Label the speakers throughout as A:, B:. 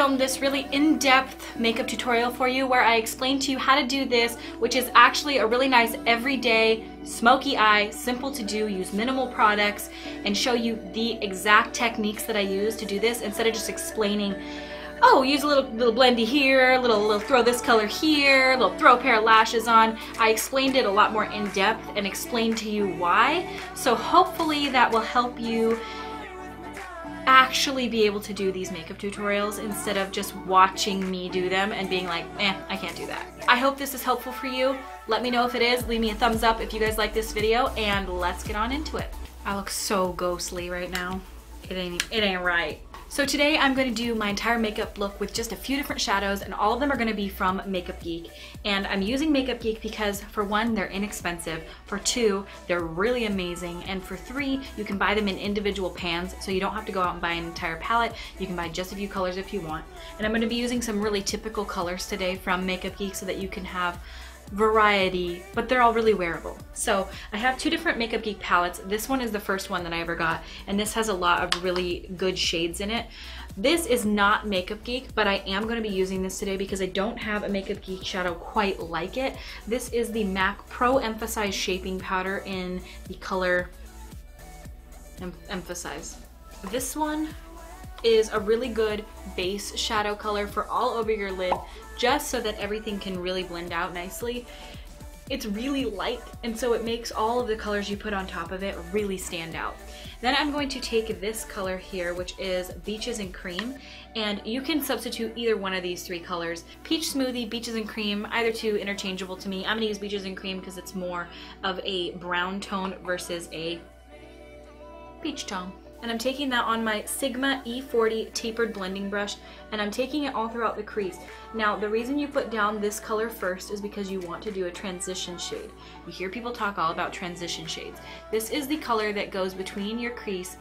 A: filmed this really in-depth makeup tutorial for you where I explain to you how to do this, which is actually a really nice everyday smoky eye, simple to do, use minimal products, and show you the exact techniques that I use to do this instead of just explaining, oh, use a little blendy here, little throw this color here, little throw a pair of lashes on. I explained it a lot more in depth and explained to you why. So hopefully that will help you actually be able to do these makeup tutorials instead of just watching me do them and being like, I can't do that. I hope this is helpful for you. Let me know if it is. Leave me a thumbs up if you guys like this video, and let's get on into it. I look so ghostly right now. It ain't right. So today I'm going to do my entire makeup look with just a few different shadows, and all of them are going to be from Makeup Geek. And I'm using Makeup Geek because for one, they're inexpensive, for two, they're really amazing, and for three, you can buy them in individual pans, so you don't have to go out and buy an entire palette. You can buy just a few colors if you want. And I'm going to be using some really typical colors today from Makeup Geek so that you can have variety, but they're all really wearable. So I have two different Makeup Geek palettes. This one is the first one that I ever got, and this has a lot of really good shades in it. This is not Makeup Geek, but I am going to be using this today because I don't have a Makeup Geek shadow quite like it. This is the MAC Pro Emphasize Shaping Powder in the color Emphasize. This one is a really good base shadow color for all over your lid, just so that everything can really blend out nicely. It's really light, and so it makes all of the colors you put on top of it really stand out. Then I'm going to take this color here, which is Beaches and Cream, and you can substitute either one of these three colors. Peach Smoothie, Beaches and Cream, either two interchangeable to me. I'm gonna use Beaches and Cream because it's more of a brown tone versus a peach tone. And I'm taking that on my Sigma E40 tapered blending brush, and I'm taking it all throughout the crease. Now, the reason you put down this color first is because you want to do a transition shade. You hear people talk all about transition shades. This is the color that goes between your crease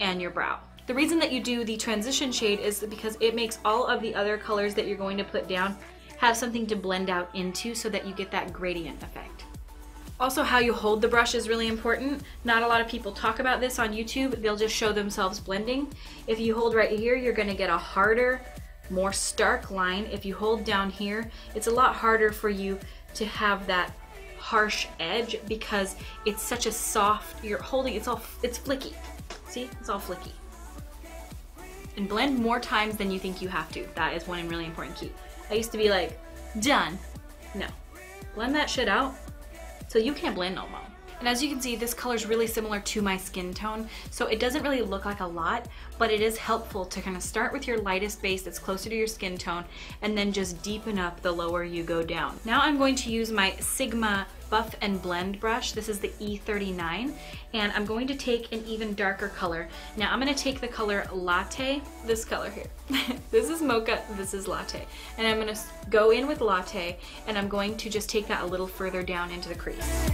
A: and your brow. The reason that you do the transition shade is because it makes all of the other colors that you're going to put down have something to blend out into so that you get that gradient effect. Also, how you hold the brush is really important. Not a lot of people talk about this on YouTube. They'll just show themselves blending. If you hold right here, you're gonna get a harder, more stark line. If you hold down here, it's a lot harder for you to have that harsh edge because it's such a soft, you're holding, it's flicky. See, it's all flicky. And blend more times than you think you have to. That is one really important key. I used to be like, done. No, blend that shit out so you can't blend no more. And as you can see, this color is really similar to my skin tone, so it doesn't really look like a lot, but it is helpful to kind of start with your lightest base that's closer to your skin tone and then just deepen up the lower you go down. Now I'm going to use my Sigma Buff and Blend brush. This is the E39, and I'm going to take an even darker color. Now I'm going to take the color Latte, this color here. This is Mocha, this is Latte. And I'm going to go in with Latte, and I'm going to just take that a little further down into the crease.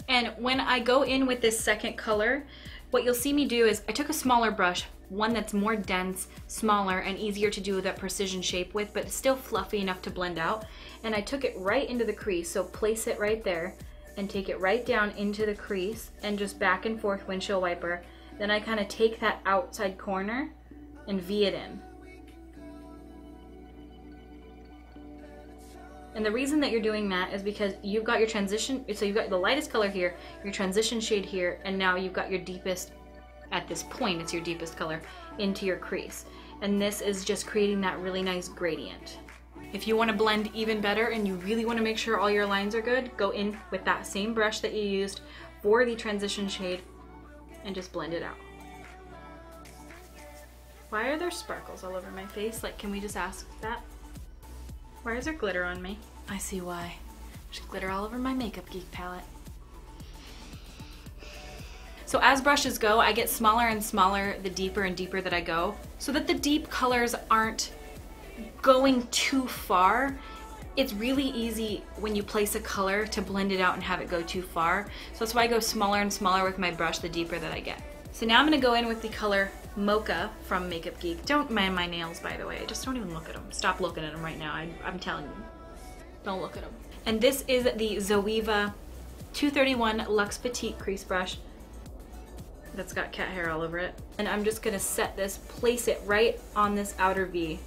A: And when I go in with this second color, what you'll see me do is I took a smaller brush, one that's more dense, smaller, and easier to do that precision shape with, but still fluffy enough to blend out. And I took it right into the crease, so place it right there and take it right down into the crease and just back and forth windshield wiper. Then I kind of take that outside corner and V it in. And the reason that you're doing that is because you've got your transition, so you've got the lightest color here, your transition shade here, and now you've got your deepest, at this point it's your deepest color, into your crease. And this is just creating that really nice gradient. If you want to blend even better and you really want to make sure all your lines are good, go in with that same brush that you used for the transition shade and just blend it out. Why are there sparkles all over my face? Like, can we just ask that? Why is there glitter on me? I see why. There's glitter all over my Makeup Geek palette. So as brushes go, I get smaller and smaller the deeper and deeper that I go, so that the deep colors aren't going too far. It's really easy when you place a color to blend it out and have it go too far. So that's why I go smaller and smaller with my brush the deeper that I get. So now I'm gonna go in with the color Mocha from Makeup Geek. Don't mind my nails, by the way. Just don't even look at them. Stop looking at them right now. I'm telling you. Don't look at them. And this is the Zoeva 231 Luxe Petite Crease Brush that's got cat hair all over it. And I'm just gonna set this, place it right on this outer V.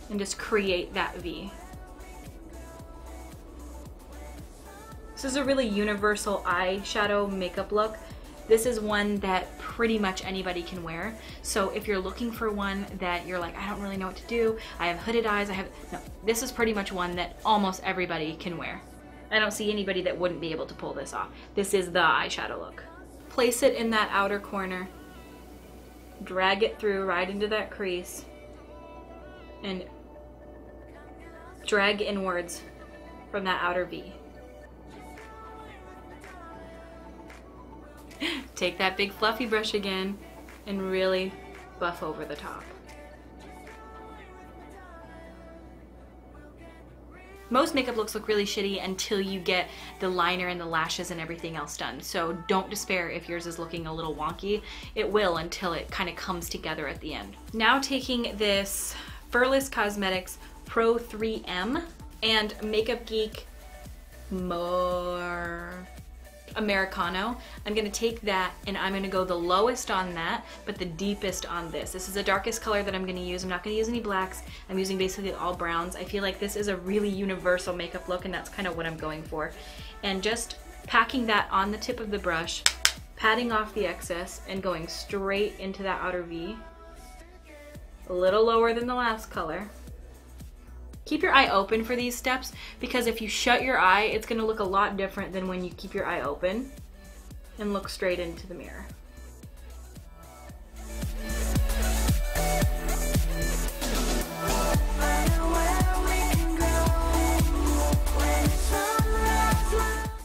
A: And just create that V. This is a really universal eyeshadow makeup look. This is one that pretty much anybody can wear. So if you're looking for one that you're like, I don't really know what to do, I have hooded eyes, no, this is pretty much one that almost everybody can wear. I don't see anybody that wouldn't be able to pull this off. This is the eyeshadow look. Place it in that outer corner, drag it through right into that crease, and drag inwards from that outer V. Take that big fluffy brush again and really buff over the top. Most makeup looks look really shitty until you get the liner and the lashes and everything else done. So don't despair if yours is looking a little wonky. It will until it kind of comes together at the end. Now taking this Furless Cosmetics Pro 3M and Makeup Geek More Americano. I'm gonna take that and I'm gonna go the lowest on that, but the deepest on this. This is the darkest color that I'm gonna use. I'm not gonna use any blacks. I'm using basically all browns. I feel like this is a really universal makeup look and that's kind of what I'm going for. And just packing that on the tip of the brush, patting off the excess and going straight into that outer V. A little lower than the last color. Keep your eye open for these steps because if you shut your eye, it's gonna look a lot different than when you keep your eye open and look straight into the mirror.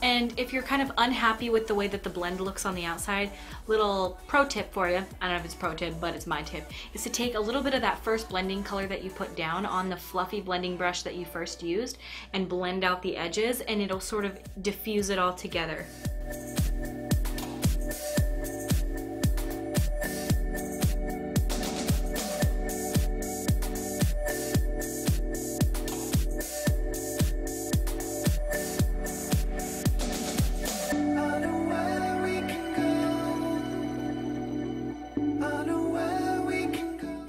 A: And if you're kind of unhappy with the way that the blend looks on the outside, little pro tip for you, I don't know if it's pro tip, but it's my tip, is to take a little bit of that first blending color that you put down on the fluffy blending brush that you first used and blend out the edges, and it'll sort of diffuse it all together.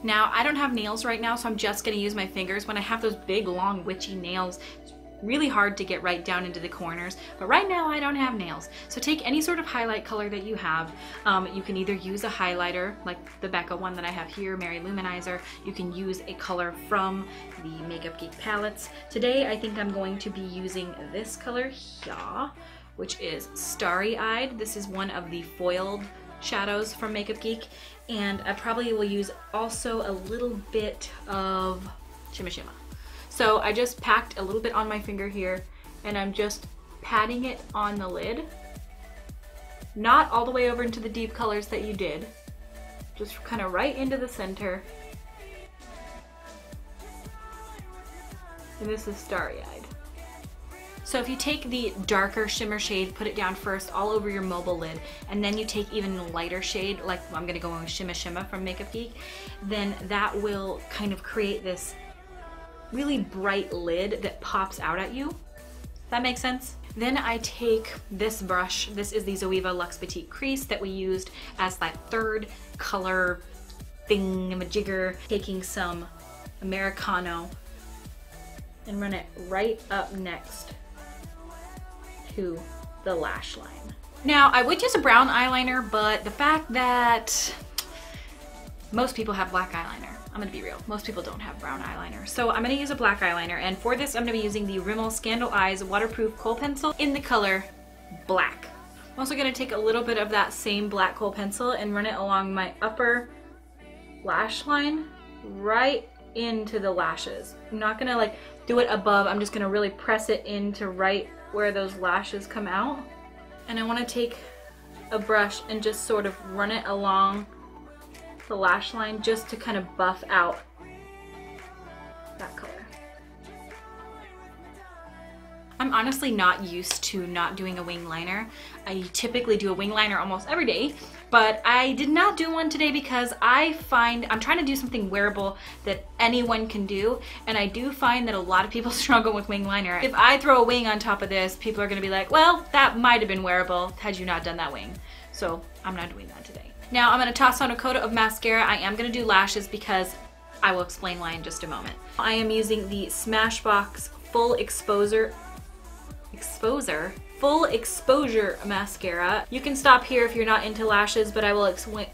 A: Now, I don't have nails right now, so I'm just gonna use my fingers. When I have those big, long, witchy nails, it's really hard to get right down into the corners, but right now I don't have nails. So take any sort of highlight color that you have. You can either use a highlighter, like the Becca one that I have here, Mary Luminizer. You can use a color from the Makeup Geek palettes. Today, I think I'm going to be using this color here, which is Starry Eyed. This is one of the foiled shadows from Makeup Geek, and I probably will use also a little bit of Shimma Shimma. So I just packed a little bit on my finger here, and I'm just patting it on the lid. Not all the way over into the deep colors that you did, just kind of right into the center. And this is Starry Eyed. So if you take the darker shimmer shade, put it down first all over your mobile lid, and then you take even a lighter shade, like I'm gonna go with Shimma Shimma from Makeup Geek, then that will kind of create this really bright lid that pops out at you. That makes sense? Then I take this brush. This is the Zoeva Luxe Petite Crease that we used as that third color thingamajigger, taking some Americano and run it right up next to the lash line. Now, I would use a brown eyeliner, but the fact that most people have black eyeliner, I'm gonna be real, most people don't have brown eyeliner. So I'm gonna use a black eyeliner, and for this I'm gonna be using the Rimmel Scandal Eyes Waterproof Kohl Pencil in the color Black. I'm also gonna take a little bit of that same black kohl pencil and run it along my upper lash line right into the lashes. I'm not gonna like do it above, I'm just gonna really press it into right where those lashes come out. And I want to take a brush and just sort of run it along the lash line just to kind of buff out that color. I'm honestly not used to not doing a wing liner. I typically do a wing liner almost every day, But I did not do one today because I find I'm trying to do something wearable that anyone can do, and I do find that a lot of people struggle with wing liner. If I throw a wing on top of this, people are gonna be like, well, that might have been wearable had you not done that wing. So I'm not doing that today. Now I'm gonna toss on a coat of mascara. I am gonna do lashes because I will explain why in just a moment. I am using the Smashbox Full Exposure mascara. You can stop here if you're not into lashes, but I will explain.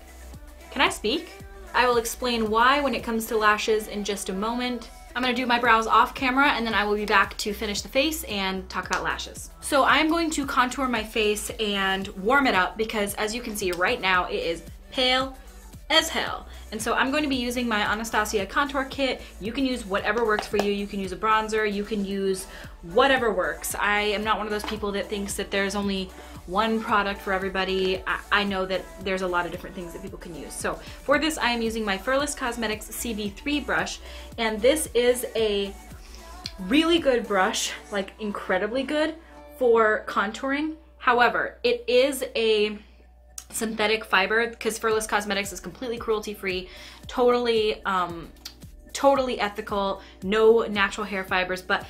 A: Can I speak? I will explain why when it comes to lashes in just a moment. I'm gonna do my brows off camera and then I will be back to finish the face and talk about lashes. So I'm going to contour my face and warm it up because as you can see right now, it is pale as hell. And so I'm going to be using my Anastasia contour kit. You can use whatever works for you. You can use a bronzer, you can use whatever works. I am not one of those people that thinks that there's only one product for everybody. I know that there's a lot of different things that people can use. So for this, I am using my Furless Cosmetics CB3 brush, and this is a really good brush, like incredibly good for contouring. However, it is a synthetic fiber because Furless Cosmetics is completely cruelty-free, totally ethical, no natural hair fibers, but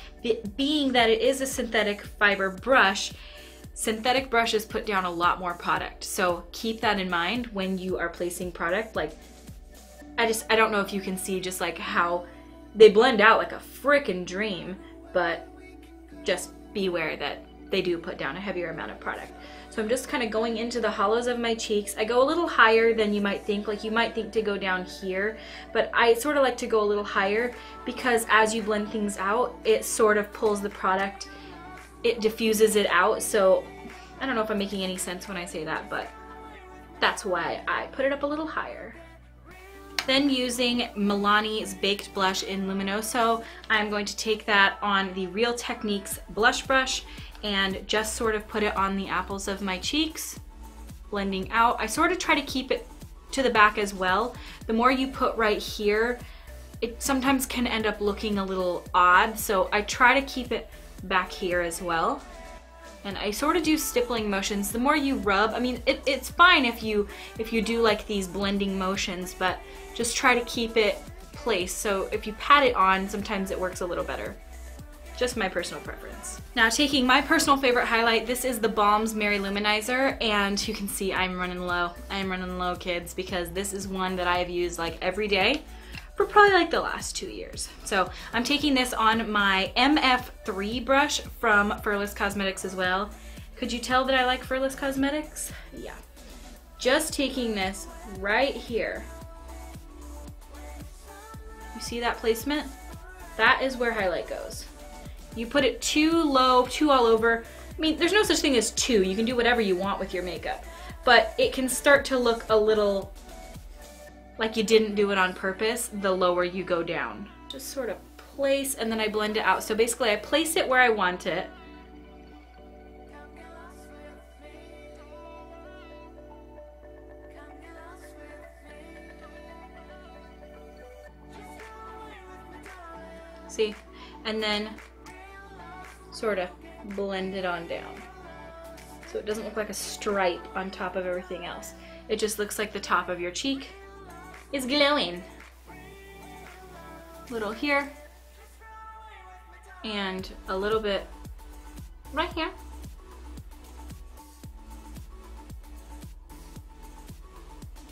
A: being that it is a synthetic fiber brush, synthetic brushes put down a lot more product. So keep that in mind when you are placing product. Like, I don't know if you can see just like how they blend out like a frickin' dream, but just beware that they do put down a heavier amount of product. So I'm just kind of going into the hollows of my cheeks. I go a little higher than you might think. Like you might think to go down here, but I sort of like to go a little higher because as you blend things out, it sort of pulls the product, it diffuses it out. So I don't know if I'm making any sense when I say that, but that's why I put it up a little higher. Then using Milani's Baked Blush in Luminoso, I'm going to take that on the Real Techniques blush brush and just sort of put it on the apples of my cheeks, blending out. I sort of try to keep it to the back as well. The more you put right here, it sometimes can end up looking a little odd, so I try to keep it back here as well. And I sort of do stippling motions. The more you rub, I mean, it's fine if you do like these blending motions, but just try to keep it placed. So if you pat it on, sometimes it works a little better. Just my personal preference. Now taking my personal favorite highlight, this is the Balm's Mary Luminizer, and you can see I'm running low. I'm running low, kids, because this is one that I have used like every day for probably like the last 2 years. So I'm taking this on my MF3 brush from Furless Cosmetics as well. Could you tell that I like Furless Cosmetics? Yeah. Just taking this right here. You see that placement? That is where highlight goes. You put it too low, too all over. I mean, there's no such thing as too. You can do whatever you want with your makeup, but it can start to look a little like you didn't do it on purpose the lower you go down. Just sort of place, and then I blend it out. So basically I place it where I want it. See? And then sort of blend it on down. So it doesn't look like a stripe on top of everything else. It just looks like the top of your cheek is glowing. Little here, and a little bit right here.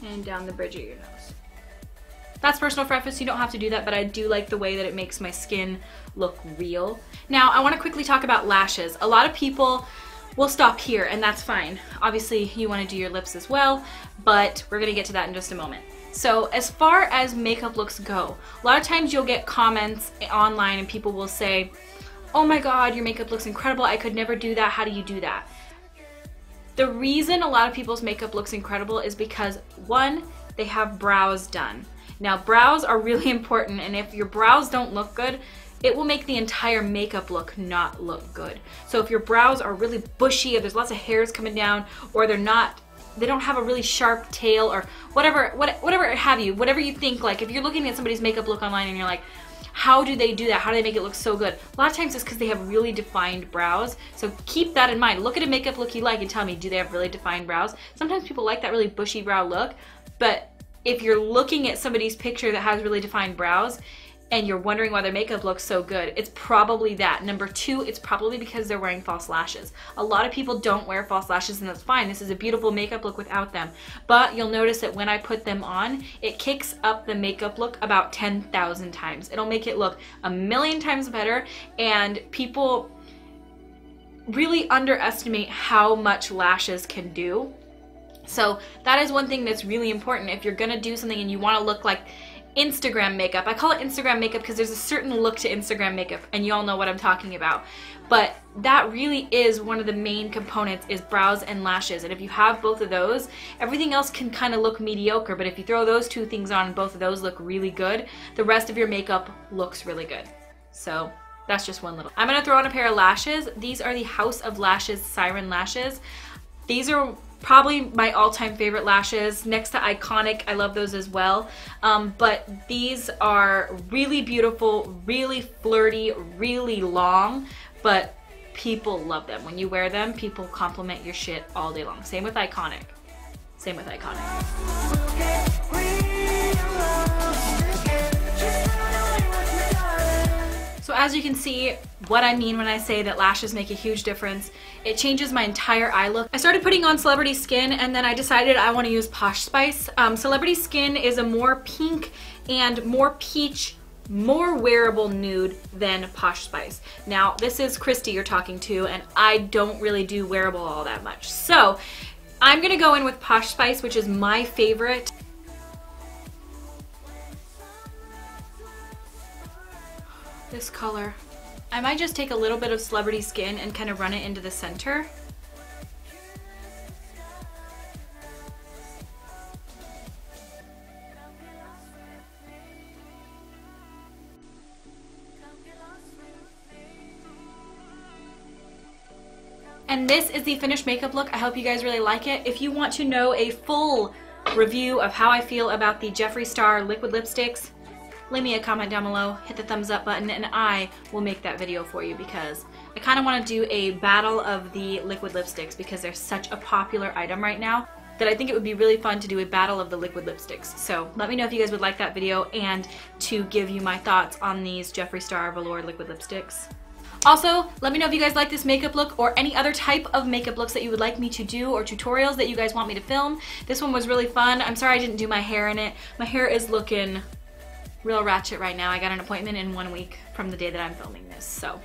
A: And down the bridge of your nose. That's personal preference, you don't have to do that, but I do like the way that it makes my skin look real. Now, I wanna quickly talk about lashes. A lot of people will stop here, and that's fine. Obviously, you wanna do your lips as well, but we're gonna get to that in just a moment. So as far as makeup looks go, a lot of times you'll get comments online and people will say, oh my God, your makeup looks incredible, I could never do that, how do you do that? The reason a lot of people's makeup looks incredible is because, one, they have brows done. Now, brows are really important, and if your brows don't look good, it will make the entire makeup look not look good. So if your brows are really bushy, or there's lots of hairs coming down, or they don't have a really sharp tail, or whatever have you, whatever you think, like if you're looking at somebody's makeup look online and you're like, how do they do that? How do they make it look so good? A lot of times it's because they have really defined brows. So keep that in mind. Look at a makeup look you like and tell me, do they have really defined brows? Sometimes people like that really bushy brow look, but if you're looking at somebody's picture that has really defined brows and you're wondering why their makeup looks so good, it's probably that. Number two, it's probably because they're wearing false lashes. A lot of people don't wear false lashes, and that's fine. This is a beautiful makeup look without them. But you'll notice that when I put them on, it kicks up the makeup look about 10,000 times. It'll make it look a million times better, and people really underestimate how much lashes can do. So that is one thing that's really important. If you're gonna do something and you wanna look like Instagram makeup. I call it Instagram makeup because there's a certain look to Instagram makeup, and you all know what I'm talking about. But that really is one of the main components, is brows and lashes. And if you have both of those, everything else can kind of look mediocre. But if you throw those two things on and both of those look really good, the rest of your makeup looks really good. So that's just one little. I'm gonna throw on a pair of lashes. These are the House of Lashes Siren lashes. These are probably my all-time favorite lashes, next to Iconic. I love those as well. But these are really beautiful, really flirty, really long, but people love them. When you wear them, people compliment your shit all day long. Same with Iconic. Same with Iconic. So as you can see, what I mean when I say that lashes make a huge difference, it changes my entire eye look. I started putting on Celebrity Skin, and then I decided I want to use Posh Spice. Celebrity Skin is a more pink and more peach, more wearable nude than Posh Spice. Now, this is Christy you're talking to, and I don't really do wearable all that much. So I'm gonna go in with Posh Spice, which is my favorite. This color. I might just take a little bit of Celebrity Skin and kind of run it into the center. And this is the finished makeup look. I hope you guys really like it. If you want to know a full review of how I feel about the Jeffree Star liquid lipsticks, leave me a comment down below, hit the thumbs up button, and I will make that video for you, because I kind of want to do a battle of the liquid lipsticks because they're such a popular item right now that I think it would be really fun to do a battle of the liquid lipsticks. So let me know if you guys would like that video, and to give you my thoughts on these Jeffree Star Velour liquid lipsticks. Also, let me know if you guys like this makeup look or any other type of makeup looks that you would like me to do, or tutorials that you guys want me to film. This one was really fun. I'm sorry I didn't do my hair in it. My hair is looking real ratchet right now. I got an appointment in 1 week from the day that I'm filming this, so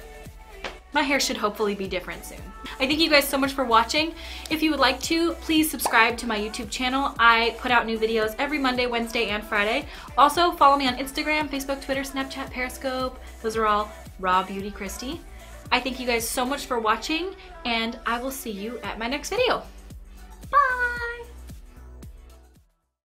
A: my hair should hopefully be different soon. I thank you guys so much for watching. If you would like to, please subscribe to my YouTube channel. I put out new videos every Monday, Wednesday, and Friday. Also, follow me on Instagram, Facebook, Twitter, Snapchat, Periscope. Those are all Raw Beauty Christy. I thank you guys so much for watching, and I will see you at my next video.